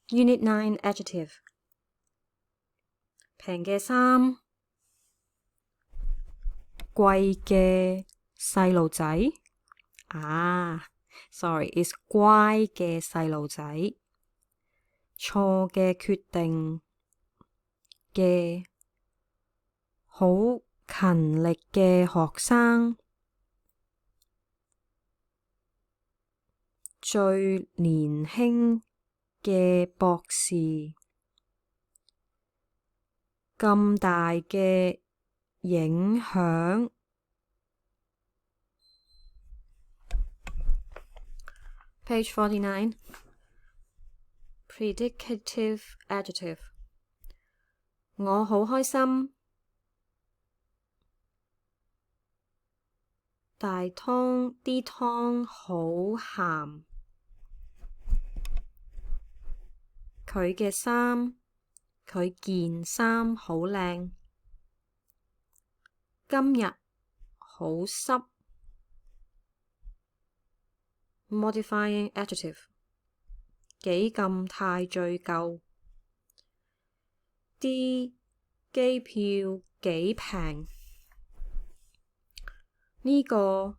Unit 9 Adjective 平嘅衫，貴嘅細路仔sorry is 乖嘅細路仔，錯嘅決定嘅，好勤力嘅學生，最年輕嘅博士，咁大嘅影響。Page 49 Predicative Adjective 我好開心，啲湯好鹹，佢件衫好靚，今日好濕。Modifying Adjective 幾咁太醉夠，啲機票幾平，呢個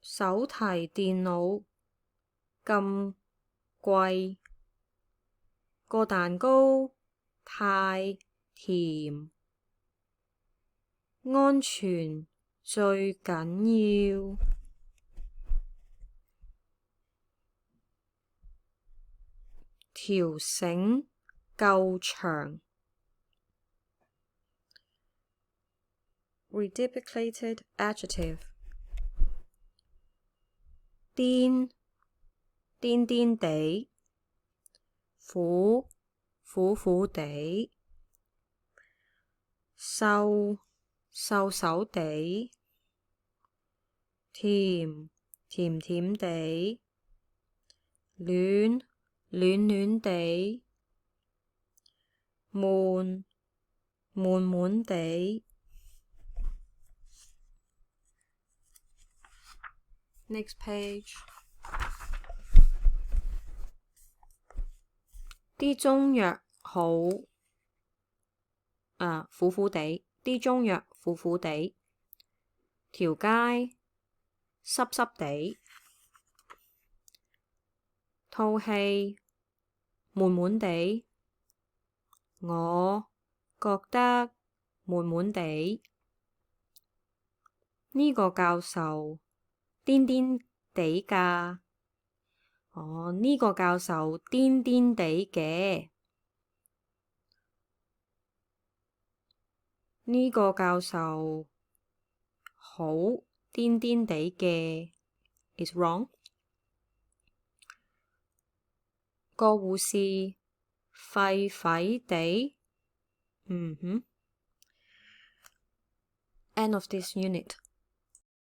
手提電腦咁貴，個蛋糕太甜，安全最緊要。條繩夠長。Rediplicated Adjective 癲地，苦地，瘦地，甜地，暖地，悶地。Next page 啲中藥好苦地，啲中藥苦地，條街濕地，套戲悶地，我覺得悶地，呢個教授癲地㗎，呢個教授癲地嘅，呢個教授好癲地嘅 is wrong。個護士廢地，End of this unit.